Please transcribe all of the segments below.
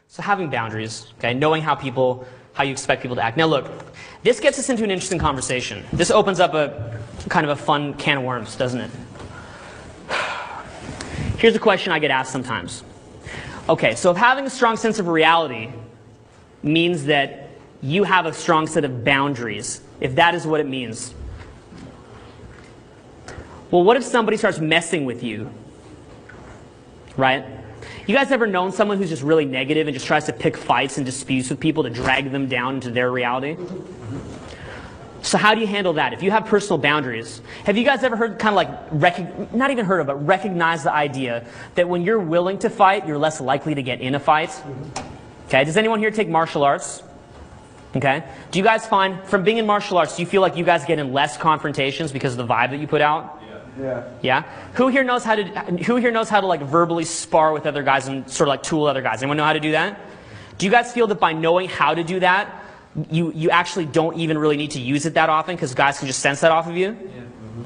So having boundaries, okay, knowing how you expect people to act. Now look, this gets us into an interesting conversation. This opens up a kind of a fun can of worms, doesn't it? Here's a question I get asked sometimes. Okay, so if having a strong sense of reality means that you have a strong set of boundaries, if that is what it means, well, what if somebody starts messing with you, right? You guys ever known someone who's just really negative and just tries to pick fights and disputes with people to drag them down into their reality? So how do you handle that? If you have personal boundaries, have you guys ever heard, kind of like, not even heard of, but recognize the idea that when you're willing to fight, you're less likely to get in a fight? Okay, does anyone here take martial arts? Okay, do you guys find, from being in martial arts, do you feel like you guys get in less confrontations because of the vibe that you put out? Yeah. Who here knows how to like verbally spar with other guys and sort of like tool other guys? Anyone know how to do that? Do you guys feel that by knowing how to do that, you actually don't even really need to use it that often because guys can just sense that off of you?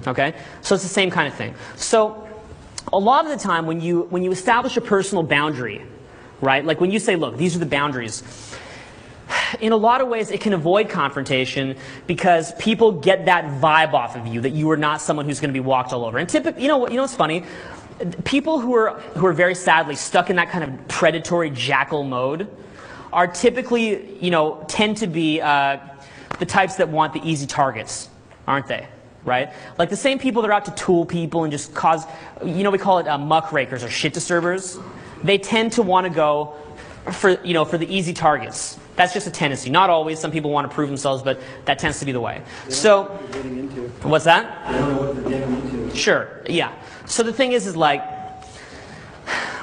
Okay? So it's the same kind of thing. So a lot of the time when you establish a personal boundary, right? Like when you say, look, these are the boundaries. In a lot of ways, it can avoid confrontation because people get that vibe off of you that you are not someone who's going to be walked all over. And typically, you know what's funny? People who are very sadly stuck in that kind of predatory jackal mode are typically, tend to be the types that want the easy targets, aren't they? Right? Like the same people that are out to tool people and just cause, we call it muckrakers or shit disturbers. They tend to want to go for the easy targets. That's just a tendency. Not always. Some people want to prove themselves, but that tends to be the way. So, what's that? I don't know what they're getting into. Sure. Yeah. So the thing is like,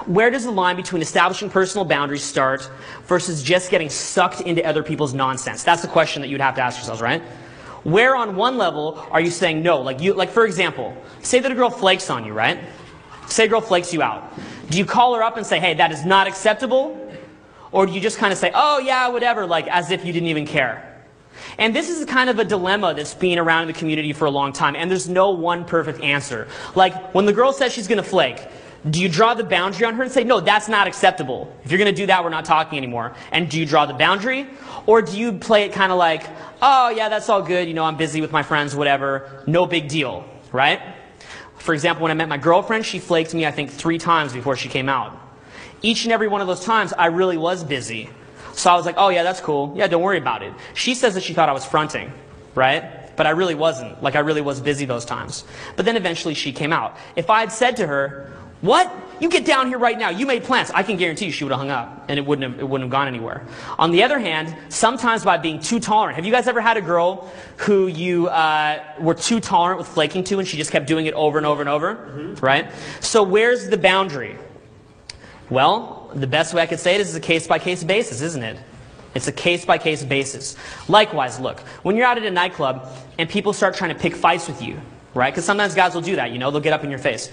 where does the line between establishing personal boundaries start versus just getting sucked into other people's nonsense? That's the question that you'd have to ask yourselves, right? Where on one level are you saying no? Like for example, say that a girl flakes on you, right? Say a girl flakes you out. Do you call her up and say, hey, that is not acceptable? Or do you just kind of say, oh yeah, whatever, like as if you didn't even care? And this is kind of a dilemma that's been around in the community for a long time, and there's no one perfect answer. Like, when the girl says she's going to flake, do you draw the boundary on her and say, no, that's not acceptable. If you're going to do that, we're not talking anymore. And do you draw the boundary? Or do you play it kind of like, oh yeah, that's all good, I'm busy with my friends, whatever, no big deal, right? For example, when I met my girlfriend, she flaked me, I think, 3 times before she came out. Each and every one of those times, I really was busy. So I was like, oh yeah, that's cool. Yeah, don't worry about it. She says that she thought I was fronting, right? But I really wasn't. Like, I really was busy those times. But then eventually she came out. If I had said to her, what? You get down here right now. You made plans. I can guarantee you she would have hung up, and it wouldn't have gone anywhere. On the other hand, sometimes by being too tolerant. Have you guys ever had a girl who you were too tolerant with flaking to, and she just kept doing it over and over and over? Right? So where's the boundary? Well, the best way I could say it is a case-by-case basis, isn't it? It's a case-by-case basis. Likewise, look, when you're out at a nightclub and people start trying to pick fights with you, right? Because sometimes guys will do that, they'll get up in your face.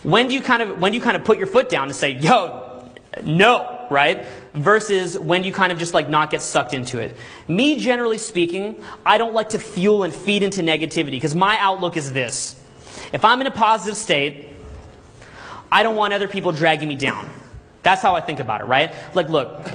When do you kind of put your foot down and say, yo, no, right? Versus when you kind of just like not get sucked into it. Me, generally speaking, I don't like to fuel and feed into negativity because my outlook is this. If I'm in a positive state, I don't want other people dragging me down. That's how I think about it, right? Like, look,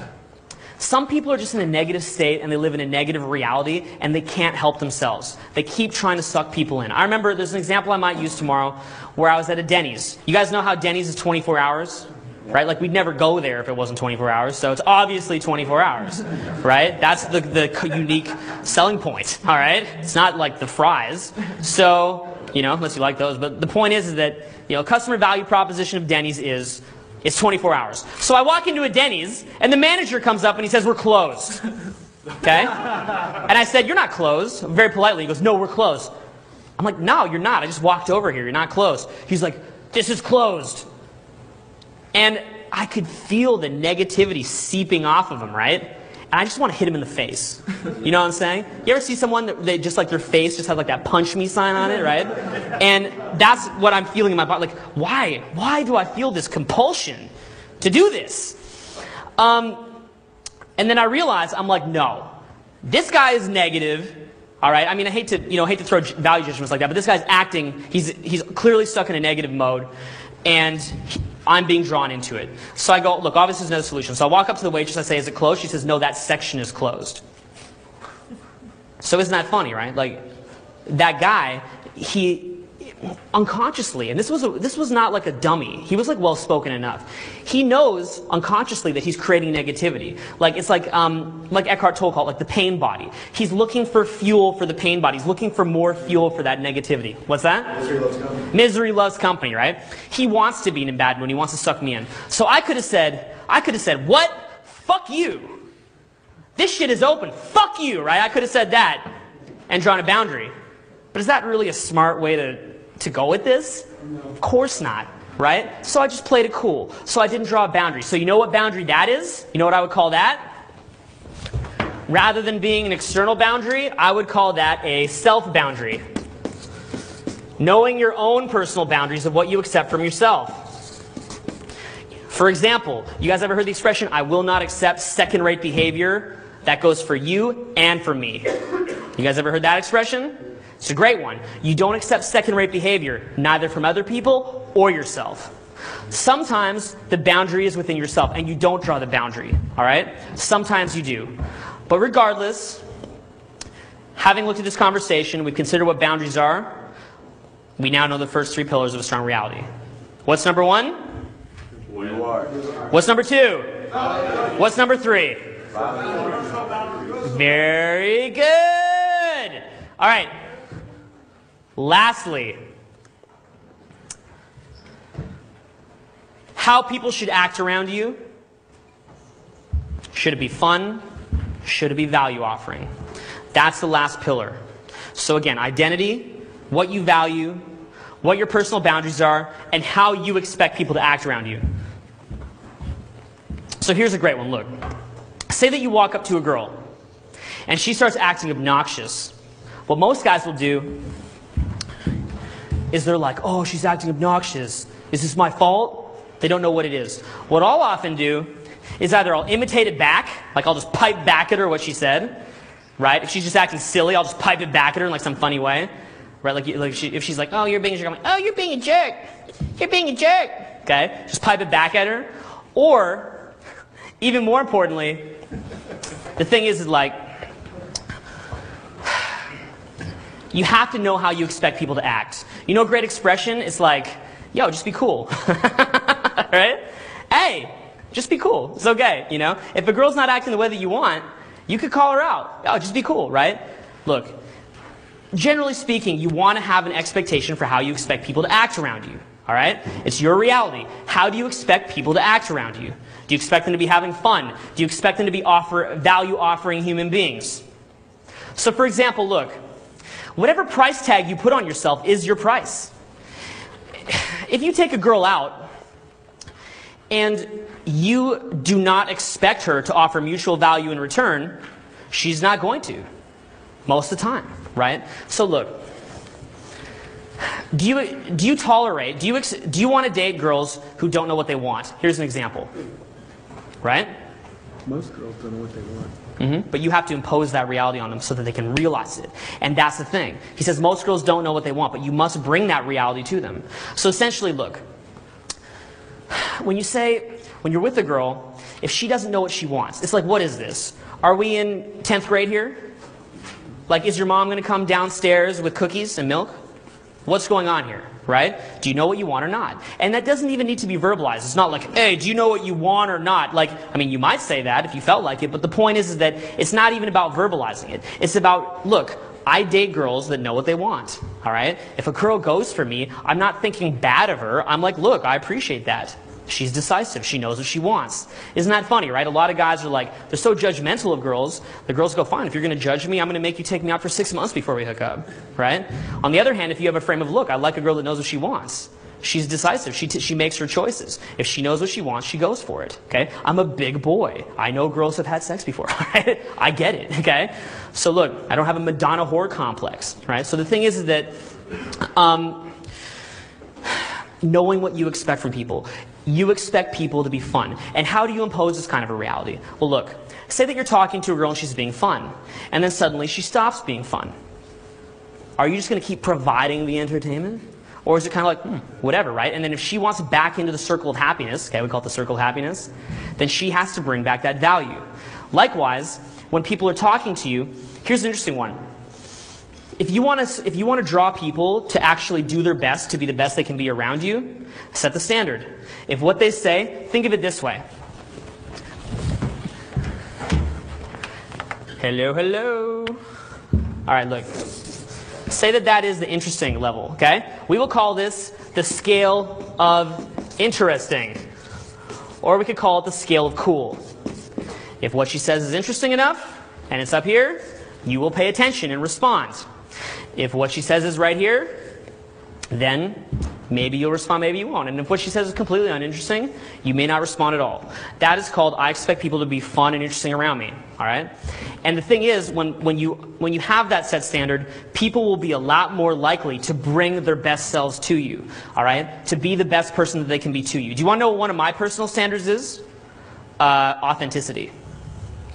some people are just in a negative state and they live in a negative reality and they can't help themselves. They keep trying to suck people in. I remember there's an example I might use tomorrow where I was at a Denny's. You guys know how Denny's is 24 hours? Right? Like, we'd never go there if it wasn't 24 hours, so it's obviously 24 hours, right? That's the unique selling point, all right? It's not like the fries. So, unless you like those. But the point is that, customer value proposition of Denny's is it's 24 hours. So I walk into a Denny's, and the manager comes up and he says, we're closed. Okay? And I said, you're not closed. Very politely, he goes, no, we're closed. I'm like, no, you're not. I just walked over here. You're not closed. He's like, this is closed. And I could feel the negativity seeping off of him, right? And I just want to hit him in the face. You know what I'm saying? You ever see someone that they just like their face just has like that punch me sign on it, right? And that's what I'm feeling in my body. Like, why? Why do I feel this compulsion to do this? And then I realized, I'm like, no. This guy is negative. All right? I mean, I hate to throw value judgments like that, but this guy's acting, he's clearly stuck in a negative mode. And I'm being drawn into it. So I go, look, obviously there's another solution. So I walk up to the waitress, I say, is it closed? She says, no, that section is closed. So isn't that funny, right? Like, that guy, he unconsciously, and this was not like a dummy. He was like well-spoken enough. He knows unconsciously that he's creating negativity. Like, it's like Eckhart Tolle called it, like the pain body. He's looking for fuel for the pain body. He's looking for more fuel for that negativity. What's that? Misery loves company. Misery loves company, right? He wants to be in a bad mood. He wants to suck me in. So I could have said, what? Fuck you. This shit is open. Fuck you, right? I could have said that and drawn a boundary. But is that really a smart way to go with this? No. Of course not, right? So I just played it cool. So I didn't draw a boundary. So you know what boundary that is? You know what I would call that? Rather than being an external boundary, I would call that a self-boundary. Knowing your own personal boundaries of what you accept from yourself. For example, you guys ever heard the expression, I will not accept second-rate behavior? That goes for you and for me. You guys ever heard that expression? It's a great one. You don't accept second-rate behavior, neither from other people or yourself. Sometimes the boundary is within yourself and you don't draw the boundary, all right? Sometimes you do. But regardless, having looked at this conversation, we've considered what boundaries are. We now know the first three pillars of a strong reality. What's number one? Who you are. What's number two? What's number three? Very good. All right. Lastly, how people should act around you. Should it be fun? Should it be value offering? That's the last pillar. So again, identity, what you value, what your personal boundaries are, and how you expect people to act around you. So here's a great one. Look. Say that you walk up to a girl and she starts acting obnoxious. What most guys will do is they're like, oh, she's acting obnoxious. Is this my fault? They don't know what it is. What I'll often do is either I'll imitate it back, like I'll just pipe back at her what she said, right? If she's just acting silly, I'll just pipe it back at her in like some funny way, right? If she's like, oh, you're being a jerk, I'm like, oh, you're being a jerk. You're being a jerk. Okay? Just pipe it back at her. Or, even more importantly, the thing is like, you have to know how you expect people to act. You know a great expression? It's like, yo, just be cool. Right? Hey, just be cool. It's okay, you know? If a girl's not acting the way that you want, you could call her out. Oh, just be cool, right? Look, generally speaking, you want to have an expectation for how you expect people to act around you. All right? It's your reality. How do you expect people to act around you? Do you expect them to be having fun? Do you expect them to be value-offering human beings? So for example, look, whatever price tag you put on yourself is your price. If you take a girl out and you do not expect her to offer mutual value in return, she's not going to, most of the time, right? So look, do you tolerate, do you want to date girls who don't know what they want? Here's an example, right? Most girls don't know what they want. Mm-hmm. But you have to impose that reality on them so that they can realize it. And that's the thing. He says most girls don't know what they want, but you must bring that reality to them. So essentially, look, when you're with a girl, if she doesn't know what she wants, it's like, what is this? Are we in 10th grade here? Like, is your mom going to come downstairs with cookies and milk? What's going on here, right? Do you know what you want or not? And that doesn't even need to be verbalized. It's not like, hey, do you know what you want or not? Like, I mean, you might say that if you felt like it, but the point is that it's not even about verbalizing it. It's about, look, I date girls that know what they want, all right? If a girl goes for me, I'm not thinking bad of her. I'm like, look, I appreciate that. She's decisive. She knows what she wants. Isn't that funny, right? A lot of guys are like, they're so judgmental of girls. The girls go, fine, if you're going to judge me, I'm going to make you take me out for 6 months before we hook up, right? On the other hand, if you have a frame of, look, I like a girl that knows what she wants. She's decisive. She makes her choices. If she knows what she wants, she goes for it, okay? I'm a big boy. I know girls have had sex before, right? I get it, okay? So look, I don't have a Madonna whore complex, right? So the thing is that knowing what you expect from people. You expect people to be fun. And how do you impose this kind of a reality? Well, look, say that you're talking to a girl and she's being fun, and then suddenly she stops being fun. Are you just going to keep providing the entertainment? Or is it kind of like, whatever, right? And then if she wants back into the circle of happiness, okay, we call it the circle of happiness, then she has to bring back that value. Likewise, when people are talking to you, here's an interesting one. If you want to draw people to actually do their best, to be the best they can be around you, set the standard. If what they say, think of it this way. Hello, hello. All right, look. Say that is the interesting level, okay? We will call this the scale of interesting. Or we could call it the scale of cool. If what she says is interesting enough, and it's up here, you will pay attention and respond. If what she says is right here, then maybe you'll respond, maybe you won't. And if what she says is completely uninteresting, you may not respond at all. That is called, I expect people to be fun and interesting around me. All right? And the thing is, when you have that set standard, people will be a lot more likely to bring their best selves to you. All right? To be the best person that they can be to you. Do you want to know what one of my personal standards is? Authenticity.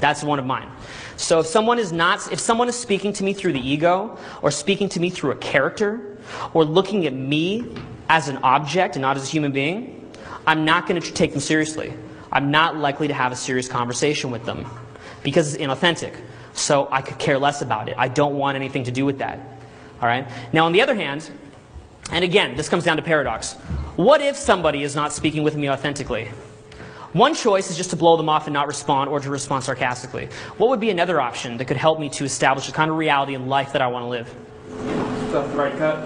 That's one of mine. So if someone is speaking to me through the ego, or speaking to me through a character, or looking at me as an object and not as a human being, I'm not going to take them seriously. I'm not likely to have a serious conversation with them because it's inauthentic. So I could care less about it. I don't want anything to do with that. All right? Now on the other hand, and again, this comes down to paradox. What if somebody is not speaking with me authentically? One choice is just to blow them off and not respond, or to respond sarcastically. What would be another option that could help me to establish the kind of reality in life that I want to live? The thread cut.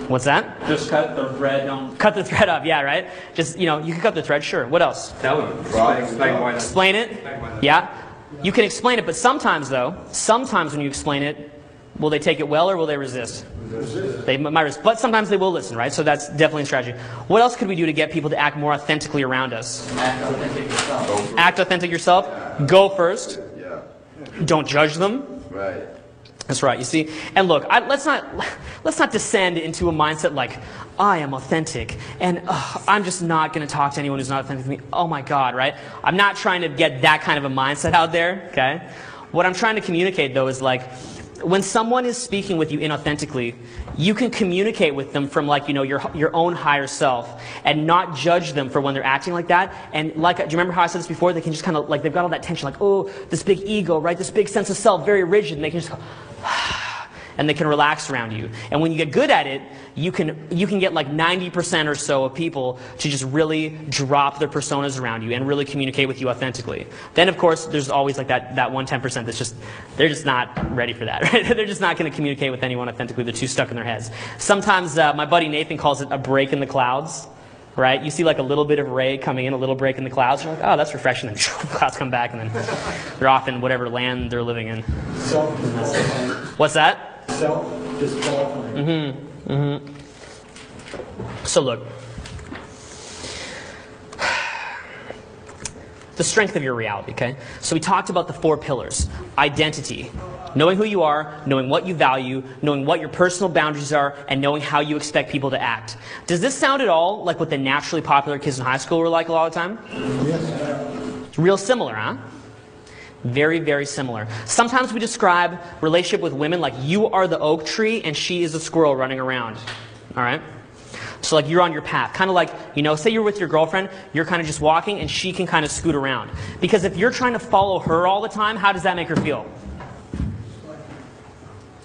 What's that? Just cut the thread. Don't cut the thread up, yeah, right? Just, you can cut the thread, sure. What else? Tell them. Explain why. Explain it? Yeah. You can explain it, but sometimes when you explain it, will they take it well or will they resist? They might resist, but sometimes they will listen, right? So that's definitely a strategy. What else could we do to get people to act more authentically around us? Act authentic yourself. Act authentic yourself. Go first. Yeah. Don't judge them. Right. That's right, you see? And look, let's not descend into a mindset like, I am authentic, and I'm just not going to talk to anyone who's not authentic to me. Oh my God, right? I'm not trying to get that kind of a mindset out there, okay? What I'm trying to communicate, though, is like, when someone is speaking with you inauthentically, you can communicate with them from your own higher self and not judge them for when they're acting like that. And do you remember how I said this before? They can just kind of they've got all that tension, oh, this big ego, right? This big sense of self, very rigid, and they can just go, and they can relax around you. And when you get good at it, you can get like 90% or so of people to just really drop their personas around you and really communicate with you authentically. Then of course there's always like that 1-10% that's they're just not ready for that, right? They're just not going to communicate with anyone authentically. They're too stuck in their heads. Sometimes my buddy Nathan calls it a break in the clouds. Right? You see like a little bit of ray coming in, a little break in the clouds. You're like, oh, that's refreshing. And then the clouds come back, and then they're off in whatever land they're living in. Self-disqualifying. What's that? Self-disqualifying. So look, the strength of your reality, okay? So we talked about the 4 pillars. Identity. Knowing who you are, knowing what you value, knowing what your personal boundaries are, and knowing how you expect people to act. Does this sound at all like what the naturally popular kids in high school were like a lot of the time? Yes. It's real similar, huh? Very, very similar. Sometimes we describe relationship with women like you are the oak tree and she is a squirrel running around. All right? So like you're on your path. Kind of like, say you're with your girlfriend, you're kind of just walking and she can kind of scoot around. Because if you're trying to follow her all the time, how does that make her feel?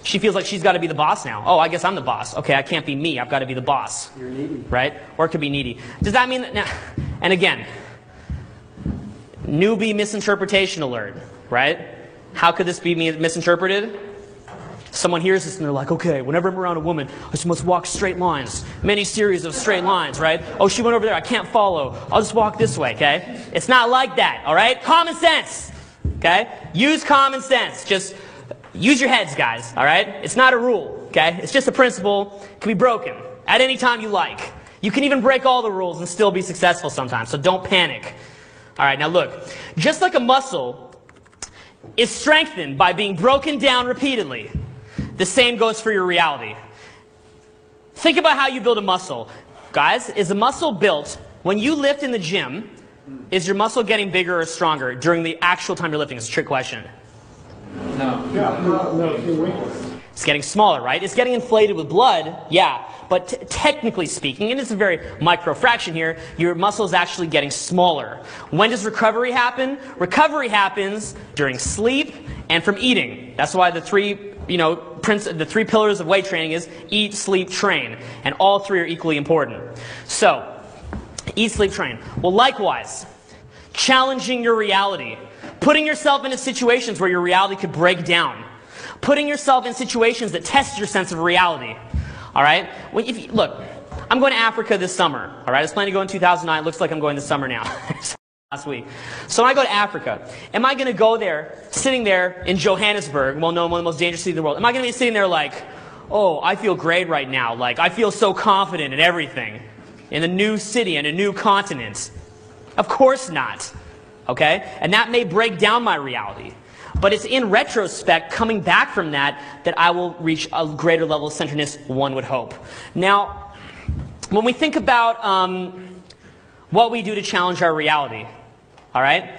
She feels like she's got to be the boss now. Oh, I guess I'm the boss. Okay, I can't be me. I've got to be the boss. You're needy. Right? Or it could be needy. Does that mean that now, and again, newbie misinterpretation alert, right? How could this be misinterpreted? Someone hears this and they're like, okay, whenever I'm around a woman, I just must walk straight lines. Many series of straight lines, right? Oh, she went over there. I can't follow. I'll just walk this way, okay? It's not like that, all right? Common sense, okay? Use common sense. Just use your heads, guys, all right? It's not a rule, okay? It's just a principle. It can be broken at any time you like. You can even break all the rules and still be successful sometimes, so don't panic. All right, now look. Just like a muscle is strengthened by being broken down repeatedly, the same goes for your reality. Think about how you build a muscle. Guys, is a muscle built when you lift in the gym? Is your muscle getting bigger or stronger during the actual time you're lifting? It's a trick question. No. Yeah, no, It's getting smaller, right? It's getting inflated with blood, yeah. But technically speaking, and it's a very micro fraction here, your muscle is actually getting smaller. When does recovery happen? Recovery happens during sleep and from eating. That's why the three pillars of weight training is eat, sleep, train. And all three are equally important. So, eat, sleep, train. Well, likewise, challenging your reality. Putting yourself into situations where your reality could break down. Putting yourself in situations that test your sense of reality. All right? Look, I'm going to Africa this summer. All right? I was planning to go in 2009. It looks like I'm going this summer now. Last week. So when I go to Africa, am I going to go there, sitting there in Johannesburg, well known, one of the most dangerous cities in the world, am I going to be sitting there like, oh, I feel great right now. Like, I feel so confident in everything. In a new city, in a new continent. Of course not. Okay? And that may break down my reality. But it's in retrospect, coming back from that I will reach a greater level of centeredness, one would hope. Now, when we think about what we do to challenge our reality, all right,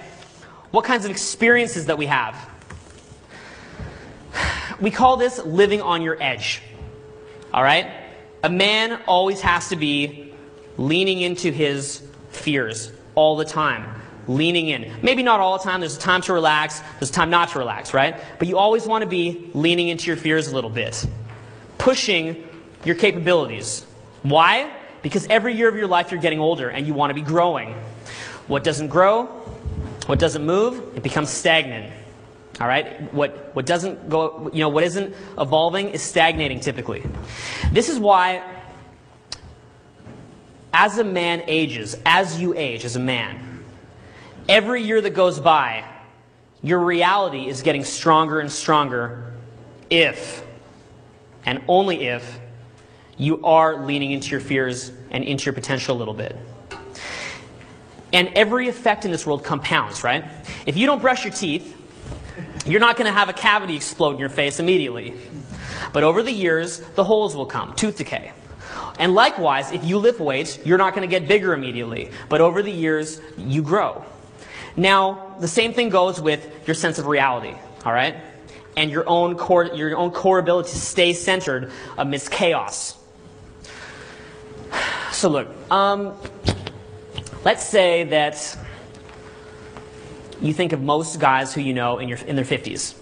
what kinds of experiences that we have, we call this living on your edge. All right? A man always has to be leaning into his fears all the time. Leaning in. Maybe not all the time. There's a time to relax. There's a time not to relax, right? But you always want to be leaning into your fears a little bit. Pushing your capabilities. Why? Because every year of your life you're getting older and you want to be growing. What doesn't grow, what doesn't move, it becomes stagnant. All right? What doesn't go, what isn't evolving is stagnating typically. This is why as a man ages, as you age as a man, every year that goes by, your reality is getting stronger and stronger if, and only if, you are leaning into your fears and into your potential a little bit. And every effect in this world compounds, right? If you don't brush your teeth, you're not going to have a cavity explode in your face immediately. But over the years, the holes will come, tooth decay. And likewise, if you lift weights, you're not going to get bigger immediately. But over the years, you grow. Now, the same thing goes with your sense of reality, all right? And your own core ability to stay centered amidst chaos. So look, let's say that you think of most guys who you know in their 50s.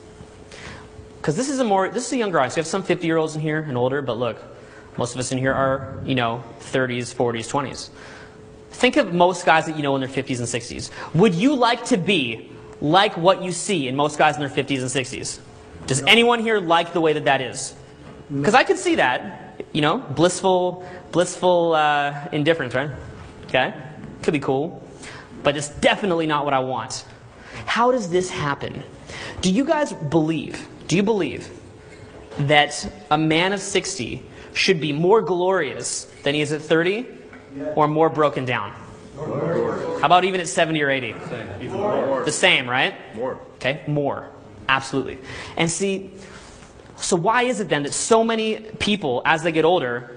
Because this is a younger audience. We have some 50-year-olds in here and older, but look, most of us in here are, 30s, 40s, 20s. Think of most guys that you know in their 50s and 60s. Would you like to be like what you see in most guys in their 50s and 60s? Does anyone here like the way that is? Because I could see that, blissful indifference, right? Okay, could be cool, but it's definitely not what I want. How does this happen? Do you believe that a man of 60 should be more glorious than he is at 30? Or more broken down? More. How about even at 70 or 80? More. The same, right? More. Okay, more. Absolutely. And see, so why is it then that so many people, as they get older,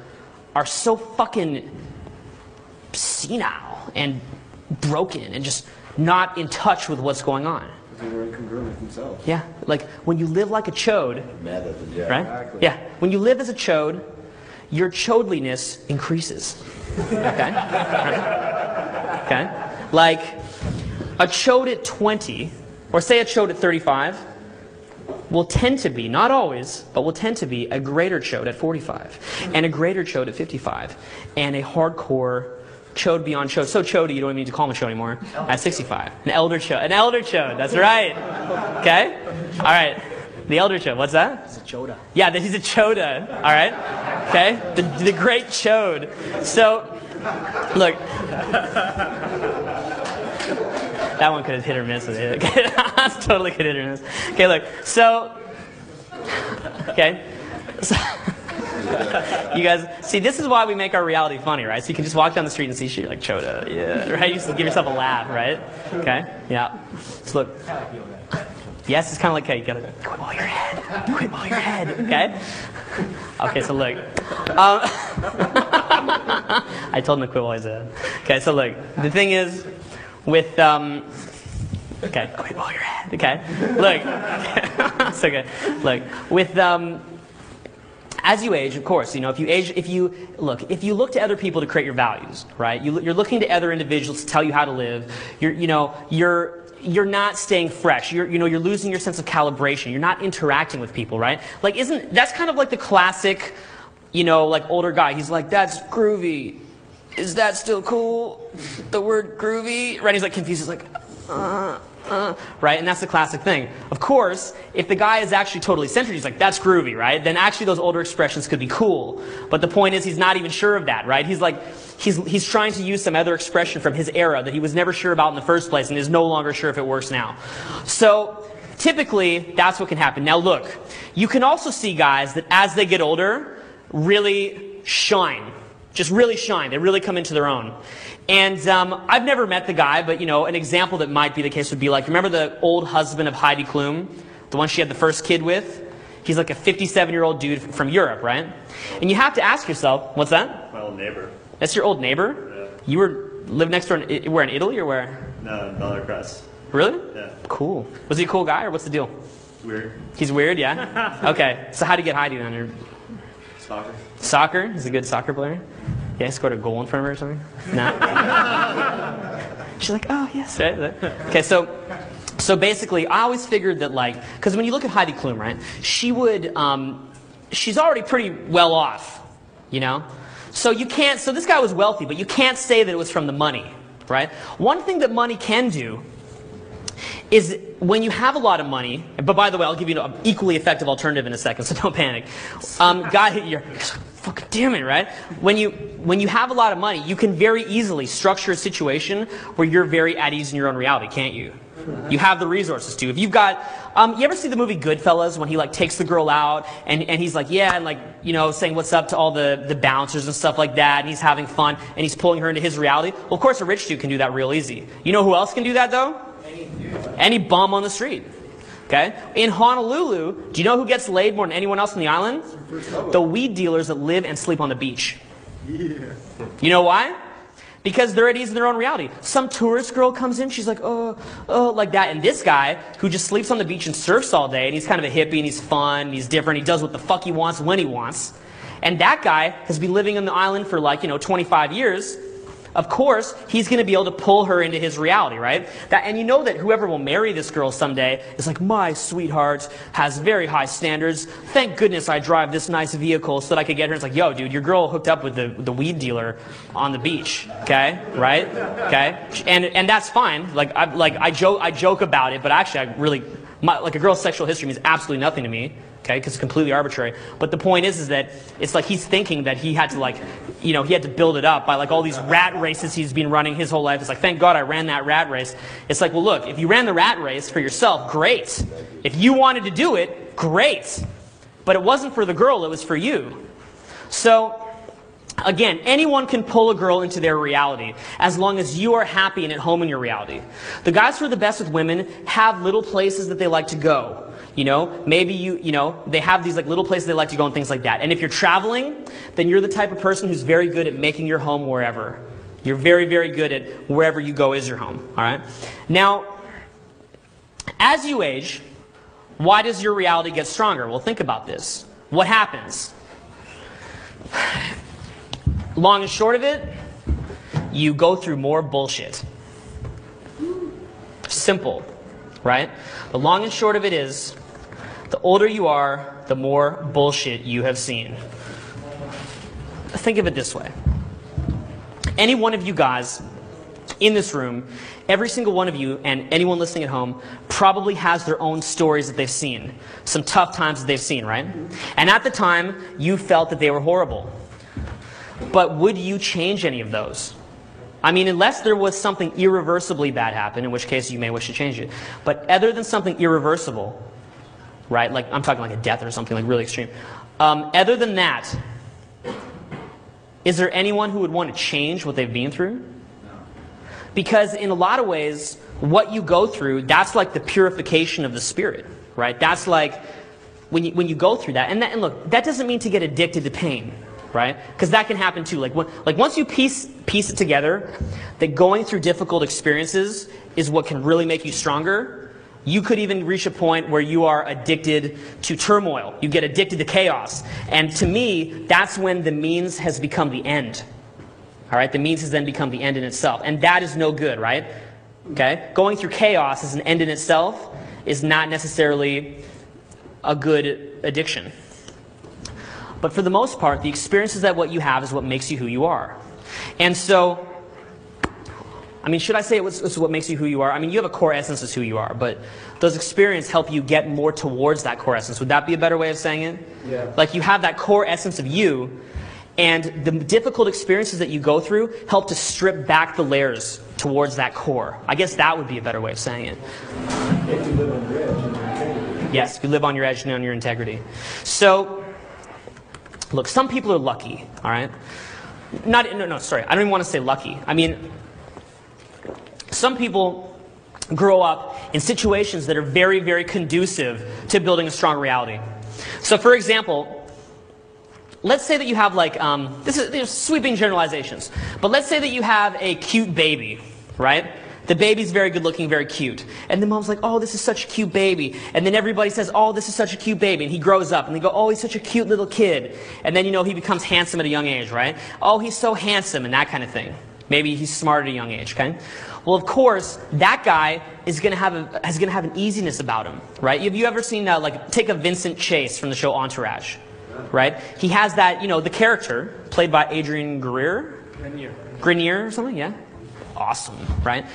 are so fucking senile and broken and just not in touch with what's going on? Because they're incongruent with themselves. Yeah, like when you live like a chode, right? Exactly. Yeah, when you live as a chode, your chodeliness increases. Okay? Okay? Like, a chode at 20, or say a chode at 35, will tend to be, not always, but will tend to be a greater chode at 45, and a greater chode at 55, and a hardcore chode beyond chode. So chody, you don't even need to call him a chode anymore. At 65. An elder chode, that's right. Okay? All right. The elder chode, what's that? It's a choda. Yeah, he's a choda, all right? Okay? The great chode. So, look. That one could have hit or miss. That's totally could hit or miss. Okay, look. So, okay. So, you guys, see, this is why we make our reality funny, right? So you can just walk down the street and see shit like choda, yeah, right? You just give yourself a laugh, right? Okay, yeah. So look. Yes, it's kind of like, okay, you gotta quit while your head. Quit while your head, okay? Okay, so look. I told him to quit while he's head. Okay, so look. The thing is, with, okay, quit while your head, okay? Look. It's okay. Look, with, as you age, of course, if you look to other people to create your values, right? You're looking to other individuals to tell you how to live. You're not staying fresh. You're losing your sense of calibration. You're not interacting with people, right? Like, that's kind of like the classic, like older guy. He's like, that's groovy. Is that still cool? The word groovy, right? He's like confused. He's like, right? And that's the classic thing. Of course, if the guy is actually totally centered, he's like, that's groovy, right? Then actually those older expressions could be cool. But the point is, he's not even sure of that, right? He's like, he's trying to use some other expression from his era that he was never sure about in the first place and is no longer sure if it works now. So typically, that's what can happen. Now look, you can also see guys that as they get older, really shine. Just really shine. They really come into their own. And I've never met the guy, but an example that might be the case would be like, remember the old husband of Heidi Klum? The one she had the first kid with? He's like a 57-year-old dude from Europe, right? And you have to ask yourself, what's that? My old neighbor. That's your old neighbor? Yeah. You live next door where, in Italy or where? No, in Dollar Crest. Really? Yeah. Cool. Was he a cool guy or what's the deal? Weird. He's weird, yeah? Okay. So how'd you get Heidi down here? Soccer. Soccer? He's a good soccer player? Yeah, he scored a goal in front of her or something? No? She's like, oh, yes, right? Okay, so basically, I always figured that, like, because when you look at Heidi Klum, right, she's already pretty well off, So this guy was wealthy, but you can't say that it was from the money, right? One thing that money can do is when you have a lot of money, but by the way, I'll give you an equally effective alternative in a second, so don't panic. You're fucking damn it, right? When you have a lot of money, you can very easily structure a situation where you're very at ease in your own reality, can't you? You have the resources to. If you've got, you ever see the movie Goodfellas when he like takes the girl out and he's like, yeah, and like, saying what's up to all the bouncers and stuff like that, and he's having fun and he's pulling her into his reality? Well, of course, a rich dude can do that real easy. You know who else can do that though? Any bum on the street. Okay? In Honolulu, do you know who gets laid more than anyone else on the island? The weed dealers that live and sleep on the beach. Yeah. You know why? Because they're at ease in their own reality. Some tourist girl comes in, she's like, oh, like that. And this guy, who just sleeps on the beach and surfs all day, and he's kind of a hippie, and he's fun, and he's different, he does what the fuck he wants when he wants. And that guy has been living on the island for 25 years. Of course, he's going to be able to pull her into his reality, right? And you know that whoever will marry this girl someday is like, my sweetheart has very high standards. Thank goodness I drive this nice vehicle so that I could get her. It's like, yo, dude, your girl hooked up with the weed dealer on the beach, okay? Right? Okay? And that's fine. I joke about it, but actually, a girl's sexual history means absolutely nothing to me. Okay, because it's completely arbitrary. But the point is that it's like he's thinking that he had to he had to build it up by all these rat races he's been running his whole life. It's like, thank God I ran that rat race. It's like, well, look, if you ran the rat race for yourself, great. If you wanted to do it, great. But it wasn't for the girl, it was for you. So, again, anyone can pull a girl into their reality as long as you are happy and at home in your reality. The guys who are the best with women have little places that they like to go. Maybe they have these little places they like to go and things like that. And if you're traveling, then you're the type of person who's very good at making your home wherever. You're very, very good at wherever you go is your home. All right? Now, as you age, why does your reality get stronger? Well, think about this. What happens? Long and short of it, you go through more bullshit. Simple, right? The long and short of it is, the older you are, the more bullshit you have seen. Think of it this way. Any one of you guys in this room, every single one of you, and anyone listening at home, probably has their own stories that they've seen. Some tough times that they've seen, right? And at the time, you felt that they were horrible. But would you change any of those? I mean, unless there was something irreversibly bad happen, in which case you may wish to change it. But other than something irreversible, right? I'm talking like a death or something really extreme. Other than that, is there anyone who would want to change what they've been through? No. Because in a lot of ways, what you go through, that's like the purification of the spirit, right? That's like when you go through that. And look, that doesn't mean to get addicted to pain. Right? Because that can happen too. Once you piece it together, that going through difficult experiences is what can really make you stronger, You could even reach a point where you are addicted to turmoil. You get addicted to chaos. And to me, that's when the means has become the end. All right? The means has then become the end in itself. And that is no good, right? Okay? Going through chaos as an end in itself is not necessarily a good addiction. But for the most part, the experiences that what you have is what makes you who you are. And so, I mean, should I say it's what makes you who you are? I mean, you have a core essence as who you are, but those experiences help you get more towards that core essence. Would that be a better way of saying it? Yeah. Like you have that core essence of you, and the difficult experiences that you go through help to strip back the layers towards that core. I guess that would be a better way of saying it. If you live on your edge and your integrity. Yes, you live on your edge and on your integrity. So, look, some people are lucky, all right? Sorry, I don't even want to say lucky. I mean, some people grow up in situations that are very, very conducive to building a strong reality. So, for example, let's say that you have like, these sweeping generalizations, but let's say that you have a cute baby, right? The baby's very good looking, very cute. And the mom's like, oh, this is such a cute baby. And then everybody says, oh, this is such a cute baby. And he grows up and they go, oh, he's such a cute little kid. And then, he becomes handsome at a young age, right? Oh, he's so handsome and that kind of thing. Maybe he's smart at a young age, okay? Well, of course, that guy is going to have an easiness about him, right? Have you ever seen, take a Vincent Chase from the show Entourage, right? He has that, the character played by Adrian Grenier or something, yeah? Awesome, right?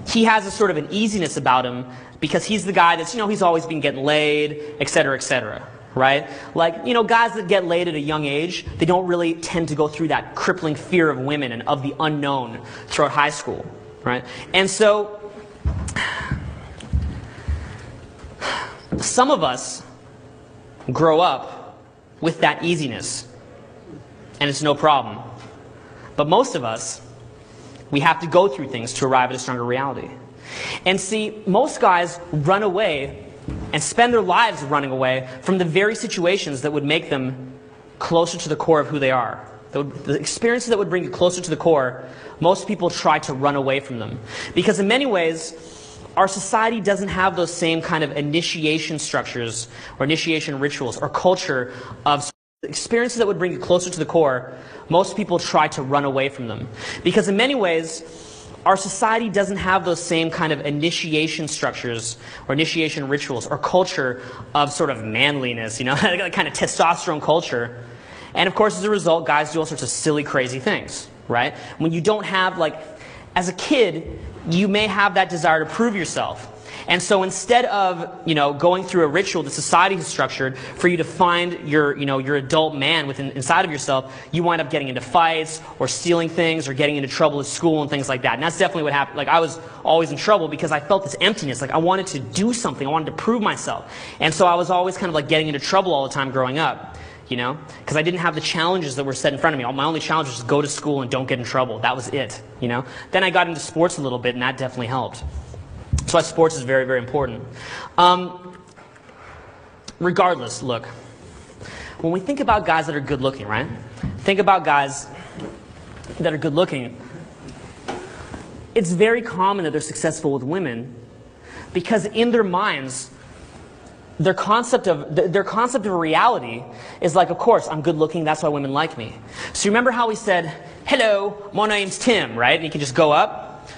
He has a sort of an easiness about him because he's the guy that's, he's always been getting laid, etc., right? Like, guys that get laid at a young age, they don't really tend to go through that crippling fear of women and of the unknown throughout high school, right? And so, some of us grow up with that easiness, and it's no problem. But most of us, we have to go through things to arrive at a stronger reality. And see, most guys run away and spend their lives running away from the very situations that would make them closer to the core of who they are. The experiences that would bring you closer to the core, most people try to run away from them. Because in many ways, our society doesn't have those same kind of initiation structures or initiation rituals or culture of experiences that would bring you closer to the core. Most people try to run away from them. Because in many ways, our society doesn't have those same kind of initiation structures or initiation rituals or culture of sort of manliness, that kind of testosterone culture. And of course, as a result, guys do all sorts of silly, crazy things, right? When you don't have, as a kid, you may have that desire to prove yourself. And so instead of, going through a ritual that society has structured for you to find your adult man inside of yourself, you wind up getting into fights or stealing things or getting into trouble at school and things like that. And that's definitely what happened. I was always in trouble because I felt this emptiness. I wanted to do something. I wanted to prove myself. And so I was always kind of getting into trouble all the time growing up, because I didn't have the challenges that were set in front of me. My only challenge was go to school and don't get in trouble. That was it, Then I got into sports a little bit, and that definitely helped. That's why sports is very, very important. Regardless, look, when we think about guys that are good looking, right? Think about guys that are good looking. It's very common that they're successful with women because in their minds, their concept of reality is of course, I'm good looking, that's why women like me. So remember how he said, hello, my name's Tim, right? And he can just go up?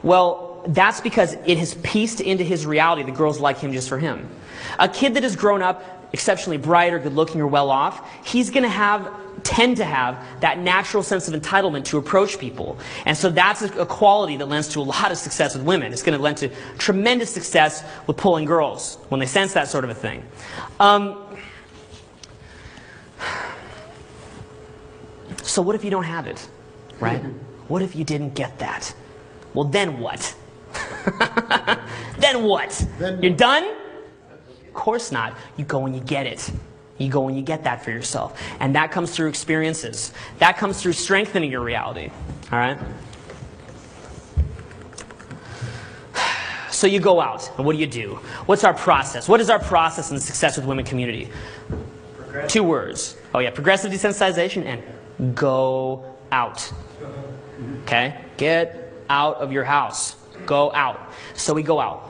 Well, that's because it has pieced into his reality that girls like him just for him. A kid that has grown up exceptionally bright or good looking or well off, he's going to tend to have that natural sense of entitlement to approach people. And so that's a quality that lends to a lot of success with women. It's going to lend to tremendous success with pulling girls when they sense that sort of a thing. So what if you don't have it, right? What if you didn't get that? Well, then what? Then what? You're done? Of course not. You go and you get it. You go and you get that for yourself. And that comes through experiences. That comes through strengthening your reality. All right? So you go out, and what do? What's our process? What is our process in the Success with Women community? 2 words. Oh yeah, progressive desensitization and go out. Okay? Get out of your house. Go out. So we go out.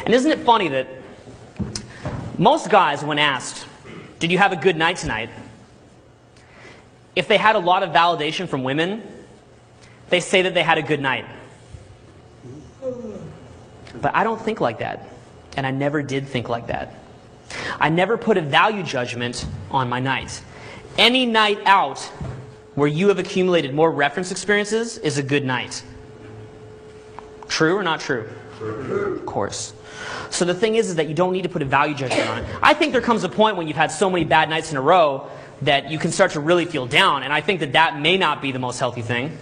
And isn't it funny that most guys, when asked, did you have a good night tonight? If they had a lot of validation from women, they say that they had a good night. But I don't think like that. And I never did think like that. I never put a value judgment on my night. Any night out where you have accumulated more reference experiences is a good night. True or not true? True. Of course. So the thing is that you don't need to put a value judgment on it. I think there comes a point when you've had so many bad nights in a row that you can start to really feel down. And I think that that may not be the most healthy thing.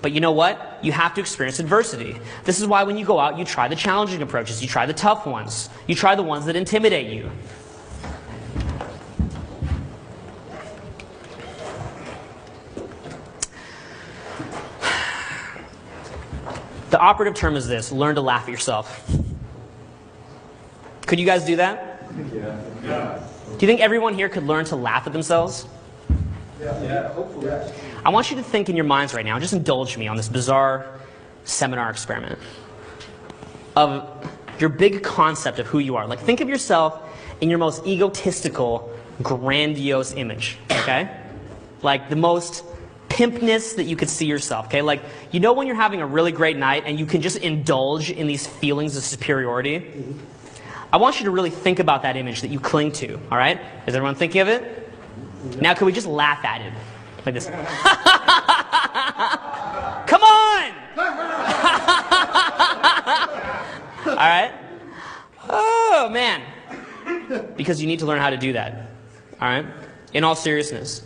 But you know what? You have to experience adversity. This is why when you go out, you try the challenging approaches. You try the tough ones. You try the ones that intimidate you. The operative term is this: learn to laugh at yourself. Could you guys do that? Yeah. Do you think everyone here could learn to laugh at themselves? Yeah, hopefully. I want you to think in your minds right now, just indulge me on this bizarre seminar experiment of your big concept of who you are. Like, think of yourself in your most egotistical, grandiose image, okay? Like the most pimpness that you could see yourself, okay? Like, you know when you're having a really great night and you can just indulge in these feelings of superiority? I want you to really think about that image that you cling to, all right? Is everyone thinking of it? Now, can we just laugh at it? Like this. Come on! All right? Oh, man. Because you need to learn how to do that. All right? In all seriousness.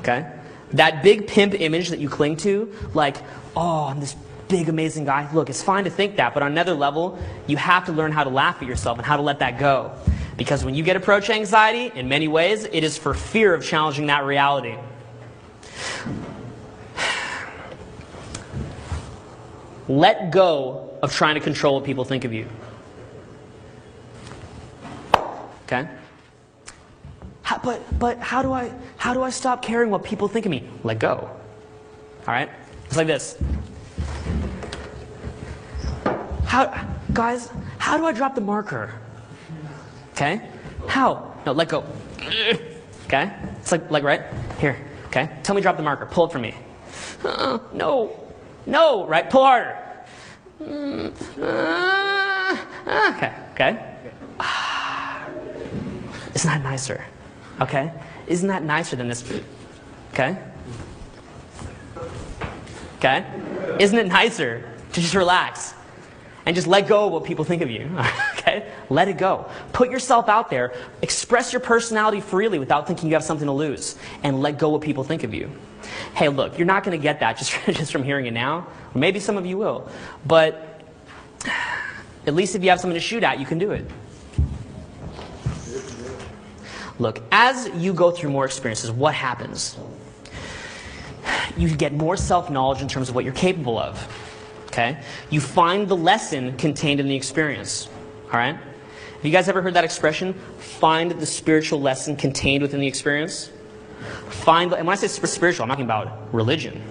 Okay? That big pimp image that you cling to, like, oh, I'm this big, amazing guy. Look, it's fine to think that, but on another level, you have to learn how to laugh at yourself and how to let that go. Because when you get approach anxiety, in many ways, it is for fear of challenging that reality. Let go of trying to control what people think of you. Okay? But how do I stop caring what people think of me? Let go. All right? It's like this. Guys, how do I drop the marker? Okay? How? No, let go. Okay? It's like right? Here. Okay? Tell me to drop the marker. Pull it from me. No. No, right? Pull harder. Okay. Okay? Isn't that nicer? Okay? Isn't that nicer than this? Okay? Okay? Isn't it nicer to just relax and just let go of what people think of you? Okay? Let it go. Put yourself out there. Express your personality freely without thinking you have something to lose. And let go what people think of you. Hey, look, you're not going to get that just from hearing it now. Or maybe some of you will. But at least if you have something to shoot at, you can do it. Look, as you go through more experiences, what happens? You get more self-knowledge in terms of what you're capable of. Okay? You find the lesson contained in the experience. All right? Have you guys ever heard that expression? Find the spiritual lesson contained within the experience? And when I say spiritual, I'm talking about religion.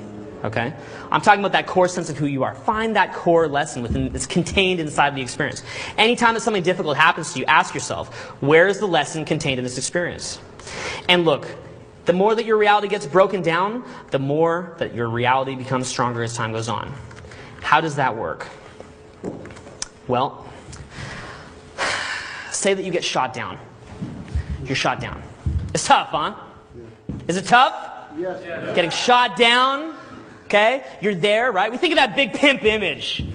Okay? I'm talking about that core sense of who you are. Find that core lesson that's contained inside the experience. Anytime that something difficult happens to you, ask yourself, where is the lesson contained in this experience? And look, the more that your reality gets broken down, the more that your reality becomes stronger as time goes on. How does that work? Well, say that you get shot down. You're shot down. It's tough, huh? Is it tough? Yes. Getting shot down. Okay? You're there, right? We think of that big pimp image.